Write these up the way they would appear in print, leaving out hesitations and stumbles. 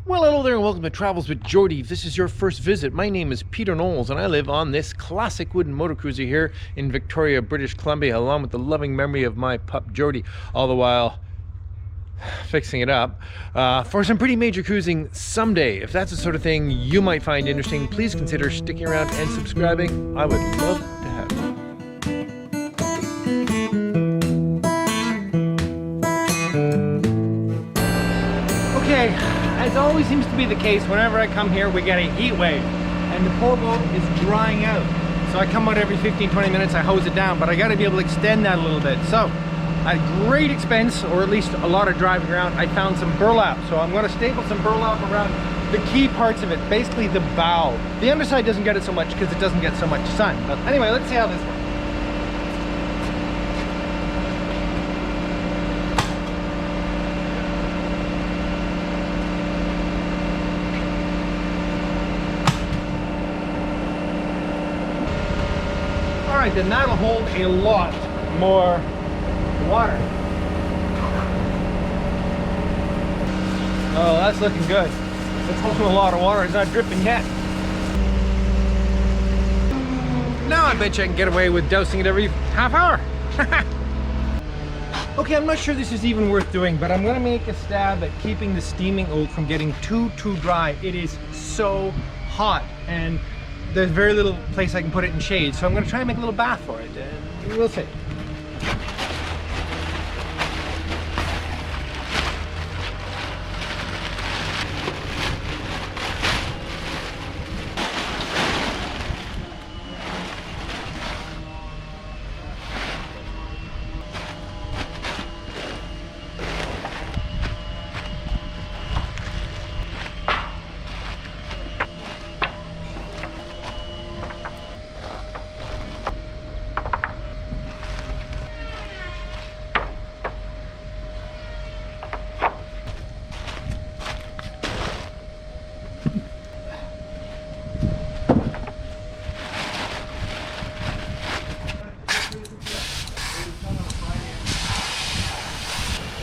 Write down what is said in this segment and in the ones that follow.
Well, hello there and welcome to Travels with Geordie. If this is your first visit, my name is Peter Knowles and I live on this classic wooden motor cruiser here in Victoria, British Columbia, along with the loving memory of my pup Geordie, all the while fixing it up for some pretty major cruising someday. If that's the sort of thing you might find interesting, please consider sticking around and subscribing. I would love to have you. Okay, as always seems to be the case, whenever I come here we get a heat wave and the poor boat is drying out. So I come out every 15-20 minutes, I hose it down, but I got to be able to extend that a little bit. So at great expense, or at least a lot of driving around, I found some burlap. So I'm going to staple some burlap around the key parts of it, basically the bow. The underside doesn't get it so much because it doesn't get so much sun. But anyway, let's see how this works. Alright, then that'll hold a lot more water. Oh, that's looking good. It's holding a lot of water. It's not dripping yet. Now I bet you I can get away with dousing it every half hour. Okay, I'm not sure this is even worth doing, but I'm gonna make a stab at keeping the steaming oat from getting too dry. It is so hot and there's very little place I can put it in shade, so I'm going to try and make a little bath for it. We'll see.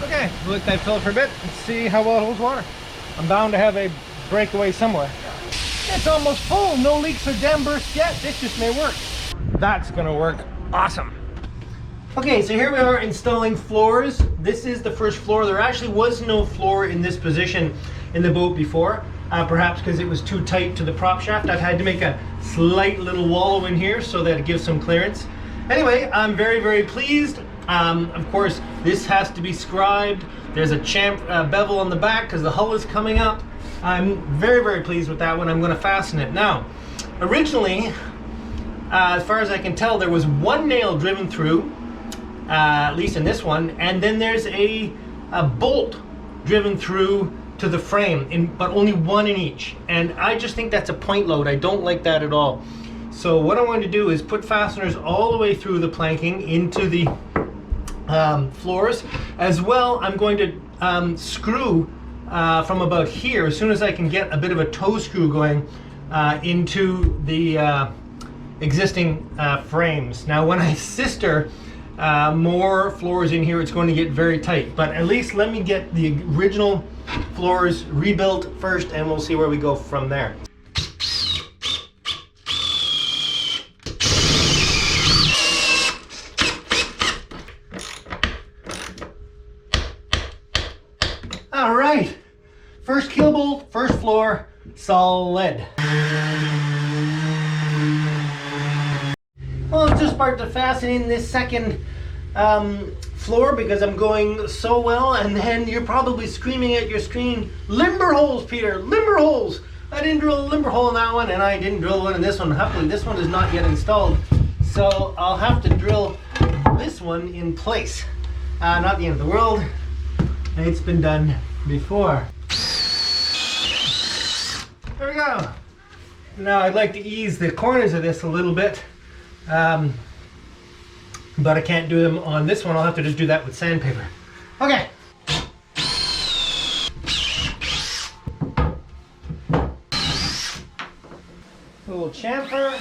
Okay, we'll let that fill for a bit and see how well it holds water. I'm bound to have a breakaway somewhere. It's almost full, no leaks or dam bursts yet. This just may work. That's gonna work awesome. Okay, so here we are installing floors. This is the first floor. There actually was no floor in this position in the boat before, perhaps because it was too tight to the prop shaft. I've had to make a slight little wallow in here so that it gives some clearance. Anyway, I'm very pleased. Of course, this has to be scribed. There's a bevel on the back because the hull is coming up. I'm very pleased with that one. I'm going to fasten it. Now, originally, as far as I can tell, there was one nail driven through, at least in this one, and then there's a bolt driven through to the frame, but only one in each. And I just think that's a point load. I don't like that at all. So what I want to do is put fasteners all the way through the planking into the floors. As well, I'm going to screw from about here, as soon as I can get a bit of a toe screw going into the existing frames. Now when I sister more floors in here, it's going to get very tight, but at least let me get the original floors rebuilt first and we'll see where we go from there. All right, first keel bolt, first floor, solid. Well, let's just start to fasten in this second floor because I'm going so well, and then you're probably screaming at your screen, limber holes, Peter, limber holes. I didn't drill a limber hole in that one, and I didn't drill one in this one. Happily, this one is not yet installed, so I'll have to drill this one in place. Not the end of the world. It's been done before. There we go. Now I'd like to ease the corners of this a little bit, but I can't do them on this one. I'll have to just do that with sandpaper. Okay. A little chamfer.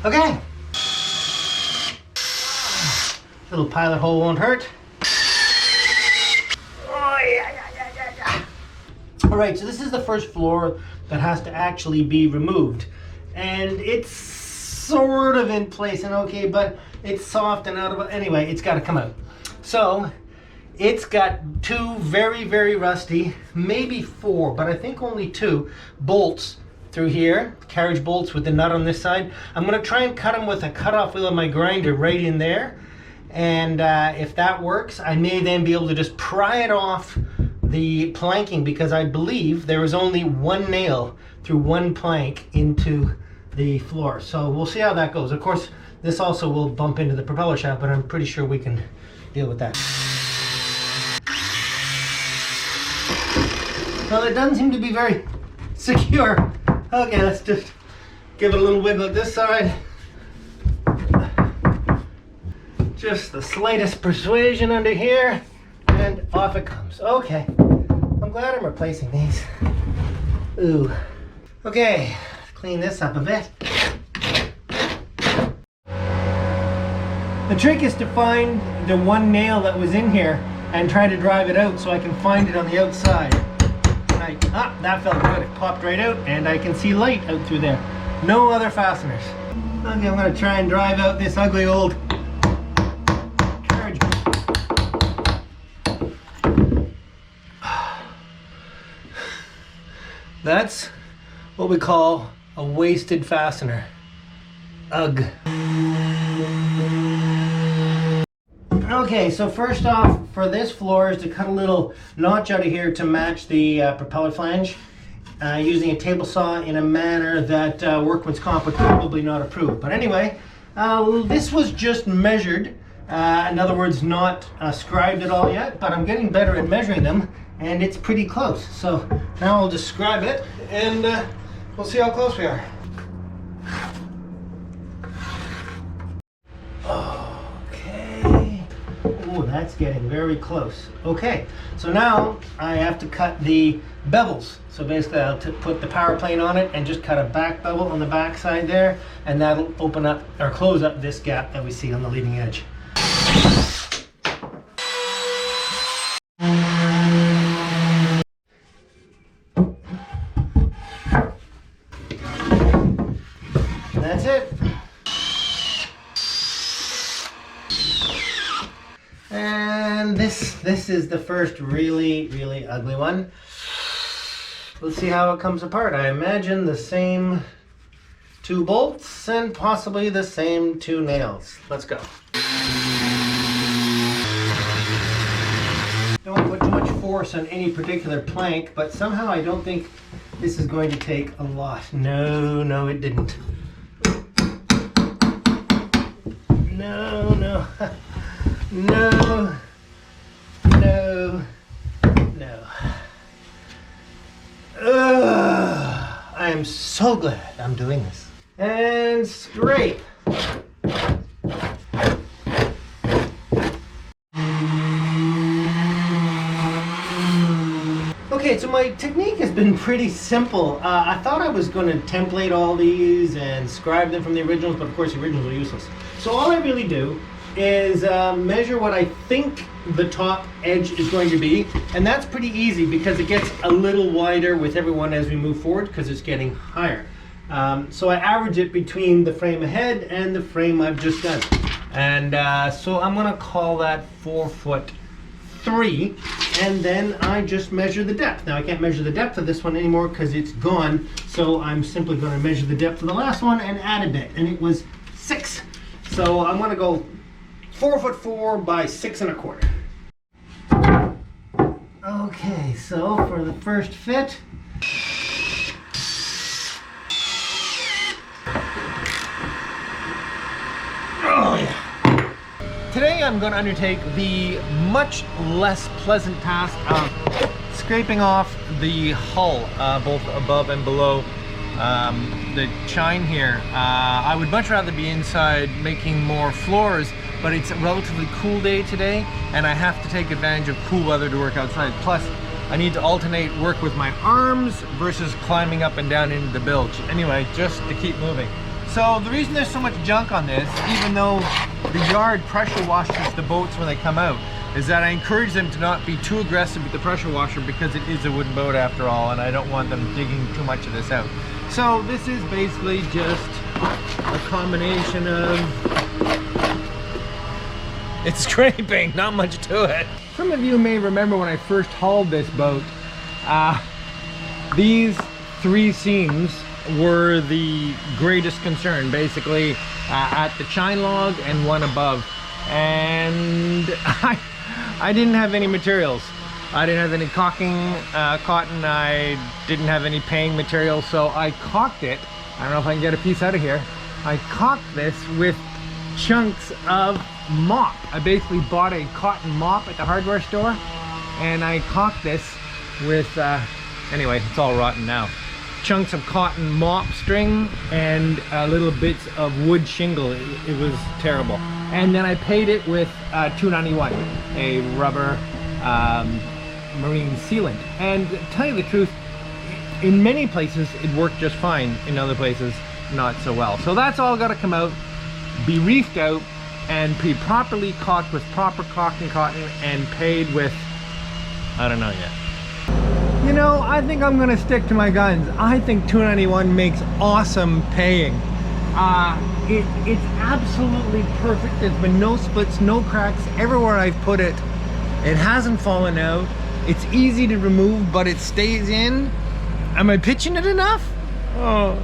Okay. Little pilot hole won't hurt. Oh, yeah. All right, so this is the first floor that has to actually be removed. And it's sort of in place and okay, but it's soft and out of it. Anyway, it's got to come out. So it's got two very, very rusty, maybe four, but I think only two bolts through here, carriage bolts with the nut on this side. I'm going to try and cut them with a cutoff wheel of my grinder right in there. And if that works, I may then be able to just pry it off the planking, because I believe there is only one nail through one plank into the floor. So we'll see how that goes. Of course, this also will bump into the propeller shaft, but I'm pretty sure we can deal with that. Well, it doesn't seem to be very secure. Okay, let's just give it a little wiggle at this side. Just the slightest persuasion under here, and off it comes. Okay, I'm glad I'm replacing these. Ooh. Okay, clean this up a bit. The trick is to find the one nail that was in here and try to drive it out so I can find it on the outside. That felt good. It popped right out, and I can see light out through there. No other fasteners. Okay, I'm going to try and drive out this ugly old carriage. That's what we call a wasted fastener. Ugh. Okay, so first off for this floor is to cut a little notch out of here to match the propeller flange using a table saw in a manner that workman's comp would probably not approve. But anyway, this was just measured, in other words not scribed at all yet, but I'm getting better at measuring them and it's pretty close. So now I'll just scribe it and we'll see how close we are. Oh, that's getting very close. Okay, so now I have to cut the bevels. So basically I'll put the power plane on it and just cut a back bevel on the back side there, and that'll open up or close up this gap that we see on the leading edge. That's it. And this is the first really, really ugly one. Let's see how it comes apart. I imagine the same two bolts and possibly the same two nails. Let's go. Don't put too much force on any particular plank, but somehow I don't think this is going to take a lot. No, it didn't. No. No. I am so glad I'm doing this. And scrape. Okay, so my technique has been pretty simple. I thought I was going to template all these and scribe them from the originals, but of course the originals are useless. So all I really do is measure what I think the top edge is going to be, and that's pretty easy because it gets a little wider with every one as we move forward because it's getting higher. So I average it between the frame ahead and the frame I've just done, and so I'm going to call that 4'3", and then I just measure the depth. Now I can't measure the depth of this one anymore because it's gone, so I'm simply going to measure the depth of the last one and add a bit, and it was 6. So I'm going to go 4'4" by 6 1/4. Okay, so for the first fit, oh yeah. Today I'm going to undertake the much less pleasant task of scraping off the hull, both above and below the chine here. I would much rather be inside making more floors, but it's a relatively cool day today and I have to take advantage of cool weather to work outside. Plus, I need to alternate work with my arms versus climbing up and down into the bilge. Anyway, just to keep moving. So the reason there's so much junk on this, even though the yard pressure washes the boats when they come out, is that I encourage them to not be too aggressive with the pressure washer because it is a wooden boat after all, and I don't want them digging too much of this out. So this is basically just a combination of... It's scraping, not much to it. Some of you may remember when I first hauled this boat, these 3 seams were the greatest concern, basically at the chine log and one above. And I didn't have any materials. I didn't have any caulking cotton. I didn't have any paying material, so I caulked it. I don't know if I can get a piece out of here. I caulked this with chunks of mop. I basically bought a cotton mop at the hardware store, and I caulked this with, anyway, it's all rotten now. Chunks of cotton mop string and little bits of wood shingle. It was terrible. And then I paid it with 291, a rubber marine sealant. And to tell you the truth, in many places it worked just fine, in other places not so well. So that's all got to come out, be reefed out, and be properly caulked with proper caulking cotton and paid with, I don't know yet. You know, I think I'm gonna stick to my guns. I think 291 makes awesome paying. It's absolutely perfect. There's been no splits, no cracks everywhere I've put it. It hasn't fallen out. It's easy to remove, but it stays in. Am I pitching it enough? Oh.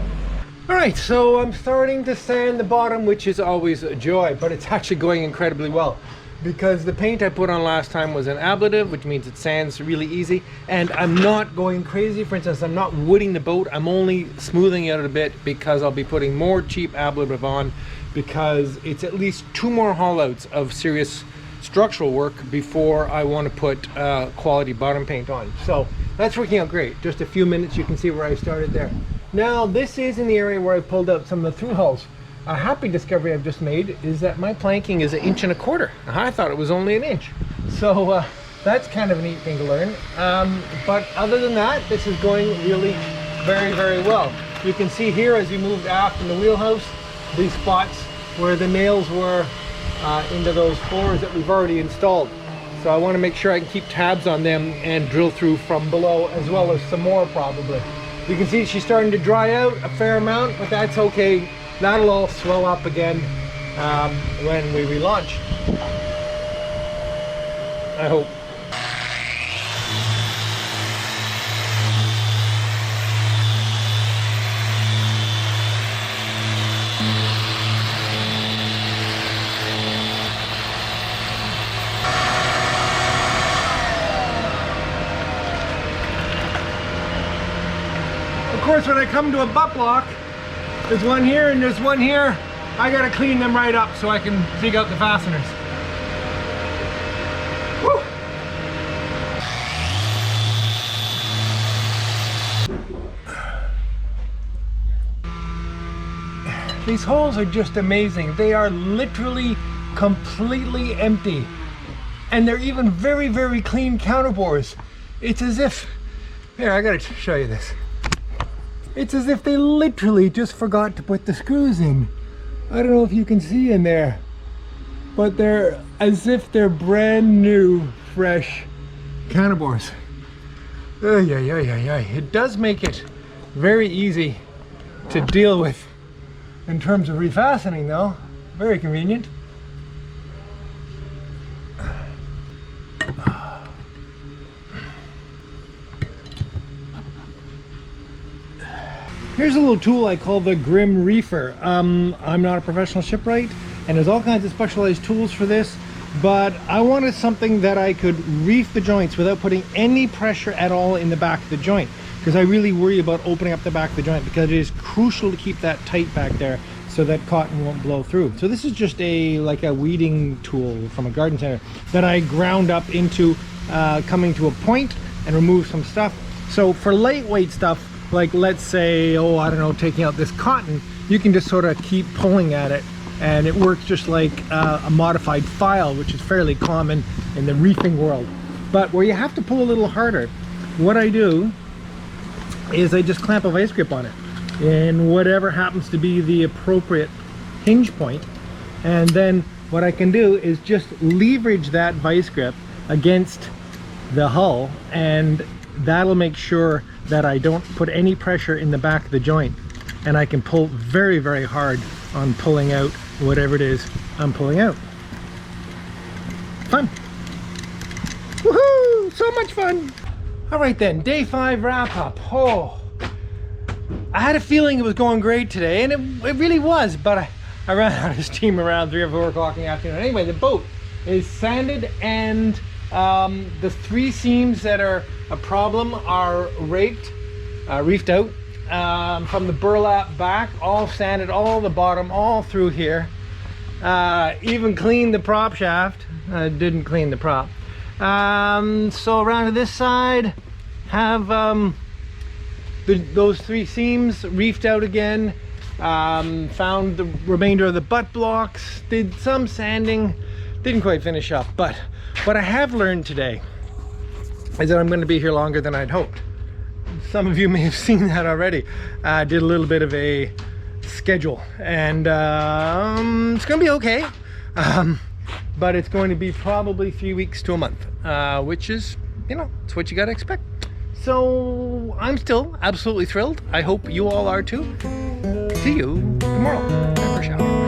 All right, so I'm starting to sand the bottom, which is always a joy, but it's actually going incredibly well because the paint I put on last time was an ablative, which means it sands really easy, and I'm not going crazy. For instance, I'm not wooding the boat. I'm only smoothing it out a bit because I'll be putting more cheap ablative on because it's at least 2 more haulouts of serious structural work before I want to put quality bottom paint on. So that's working out great. Just a few minutes, you can see where I started there. Now this is in the area where I pulled out some of the through hulls. A happy discovery I've just made is that my planking is 1.25 inches. I thought it was only 1 inch. So that's kind of a neat thing to learn. But other than that, this is going really very, very well. You can see here as we moved aft in the wheelhouse, these spots where the nails were into those floors that we've already installed. So I want to make sure I can keep tabs on them and drill through from below, as well as some more probably. You can see she's starting to dry out a fair amount, but that's okay. That'll all swell up again when we relaunch, I hope. Of course, when I come to a butt block, there's one here and there's one here. I gotta clean them right up so I can dig out the fasteners. Woo! These holes are just amazing. They are literally completely empty. And they're even very, very clean counterbores. It's as if, here, I gotta show you this. It's as if they literally just forgot to put the screws in. I don't know if you can see in there, but they're as if they're brand new, fresh counterbores. It does make it very easy to deal with in terms of refastening though. Very convenient. Here's a little tool I call the Grim Reefer. I'm not a professional shipwright, and there's all kinds of specialized tools for this, but I wanted something that I could reef the joints without putting any pressure at all in the back of the joint, because I really worry about opening up the back of the joint, because it is crucial to keep that tight back there so that cotton won't blow through. So this is just like a weeding tool from a garden center that I ground up into coming to a point and remove some stuff. So for lightweight stuff, like let's say, oh, I don't know, taking out this cotton, you can just sort of keep pulling at it, and it works just like a modified file, which is fairly common in the reefing world. But where you have to pull a little harder, what I do is I just clamp a vice grip on it. in whatever happens to be the appropriate hinge point. And then what I can do is just leverage that vice grip against the hull, and that'll make sure that I don't put any pressure in the back of the joint, and I can pull very, very hard on pulling out whatever it is I'm pulling out. Fun. Woohoo! So much fun. All right then, day 5 wrap up. Oh, I had a feeling it was going great today, and it really was, but I ran out of steam around 3 or 4 o'clock in the afternoon. Anyway, the boat is sanded, and the 3 seams that are a problem are reefed out from the burlap back, all sanded, all the bottom, all through here. Even cleaned the prop shaft. Didn't clean the prop. So around to this side, have those 3 seams reefed out again. Found the remainder of the butt blocks, did some sanding, didn't quite finish up. But what I have learned today is that I'm going to be here longer than I'd hoped. Some of you may have seen that already. I did a little bit of a schedule, and it's going to be okay, but it's going to be probably 3 weeks to a month, which is, you know, it's what you got to expect. So I'm still absolutely thrilled. I hope you all are too. See you tomorrow. Time for a shower.